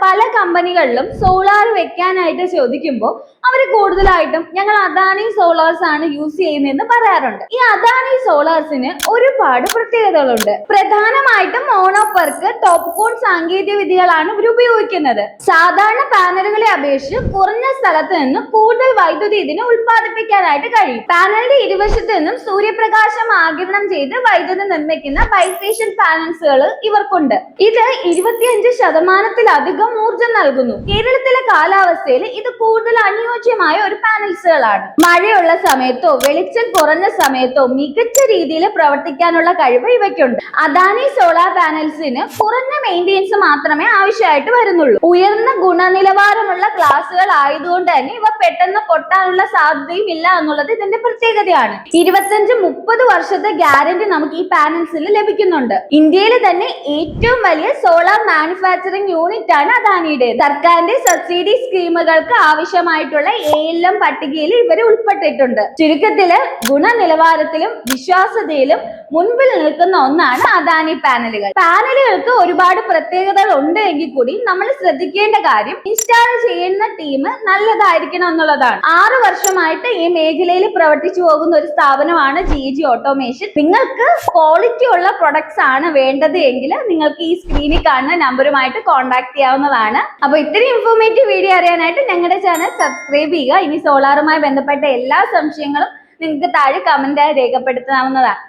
പല കമ്പനികളിലും സോളാർ വെക്കാനായിട്ട് ചോദിക്കുമ്പോൾ അവർ കൂടുതലായിട്ടും ഞങ്ങൾ അദാനി സോളാർസ് ആണ് യൂസ് ചെയ്യുന്നതെന്ന് പറയാറുണ്ട്. ഈ അദാനി സോളാർസിന് ഒരുപാട് പ്രത്യേകതകളുണ്ട്. പ്രധാനമായിട്ടും മോണോപർക്ക് ടോപ്പ് കോൺ സാങ്കേതിക വിദ്യകളാണ് ഇവർ ഉപയോഗിക്കുന്നത്. സാധാരണ പാനലുകളെ അപേക്ഷിച്ച് കുറഞ്ഞ സ്ഥലത്ത് നിന്ന് കൂടുതൽ വൈദ്യുതി ഇതിന് ഉൽപ്പാദിപ്പിക്കാനായിട്ട് കഴിയും. പാനലിന്റെ ഇരുവശത്ത് നിന്നും സൂര്യപ്രകാശം ആഗിരണം ചെയ്ത് വൈദ്യുതി നിർമ്മിക്കുന്ന ബൈഫേഷ്യൽ പാനൽസുകൾ ഇവർക്കുണ്ട്. ഇത് 25%-ലധികം ഊർജം നൽകുന്നു. കേരളത്തിലെ കാലാവസ്ഥയിൽ ഇത് കൂടുതൽ അനുയോജ്യമായ ഒരു പാനൽസുകളാണ്. മഴയുള്ള സമയത്തോ വെളിച്ചം കുറഞ്ഞ സമയത്തോ മികച്ച രീതിയിൽ പ്രവർത്തിക്കാനുള്ള കഴിവ് ഇവയ്ക്കുണ്ട്. അദാനി സോളാർ പാനൽസിന് കുറഞ്ഞ മെയിൻ്റെനൻസ് മാത്രമേ ആവശ്യമായിട്ട് വരുന്നുള്ളൂ. ഉയർന്ന ഗുണനിലവാരമുള്ള ഗ്ലാസുകൾ ആയതുകൊണ്ട് തന്നെ ഇവ പെട്ടെന്ന് പൊട്ടാനുള്ള സാധ്യതയും ഇല്ല എന്നുള്ളത് ഇതിന്റെ പ്രത്യേകതയാണ്. 25-30 വർഷത്തെ ഗ്യാരണ്ടി നമുക്ക് ഈ പാനൽസിൽ ലഭിക്കുന്നുണ്ട്. ഇന്ത്യയിൽ തന്നെ ഏറ്റവും വലിയ സോളാർ മാനുഫാക്ചറിംഗ് യൂണിറ്റ് ആണ് അദാനിയുടെ. സർക്കാരിന്റെ സബ്സിഡി സ്കീമുകൾക്ക് ആവശ്യമായിട്ടുള്ള ALM പട്ടികയിൽ ഇവർ ഉൾപ്പെട്ടിട്ടുണ്ട്. ചുരുക്കത്തില് ഗുണനിലവാരത്തിലും വിശ്വാസ്യതയിലും മുൻപിൽ നിൽക്കുന്ന ഒന്നാണ് അദാനി പാനലുകൾ. പാനലുകൾക്ക് ഒരുപാട് പ്രത്യേകതകൾ ഉണ്ട് എങ്കിൽ കൂടി നമ്മൾ ശ്രദ്ധിക്കേണ്ട കാര്യം ഇൻസ്റ്റാൾ ചെയ്യുന്ന ടീം നല്ലതായിരിക്കണം എന്നുള്ളതാണ്. 6 വർഷമായിട്ട് ഈ മേഖലയിൽ പ്രവർത്തിച്ചു പോകുന്ന ഒരു സ്ഥാപനമാണ് GG ഓട്ടോമേഷൻ. നിങ്ങൾക്ക് ക്വാളിറ്റി ഉള്ള പ്രൊഡക്ട്സ് ആണ് വേണ്ടത് എങ്കിൽ നിങ്ങൾക്ക് ഈ സ്ക്രീനിൽ കാണുന്ന നമ്പറുമായിട്ട് കോൺടാക്ട് ചെയ്യാവുന്നതാണ്. അപ്പൊ ഇത്രയും ഇൻഫോർമേറ്റീവ് വീഡിയോ അറിയാനായിട്ട് ഞങ്ങളുടെ ചാനൽ സബ്സ്ക്രൈബ് ചെയ്യുക. ഇനി സോളാറുമായി ബന്ധപ്പെട്ട എല്ലാ സംശയങ്ങളും നിങ്ങൾക്ക് താഴെ കമന്റായി രേഖപ്പെടുത്താവുന്നതാണ്.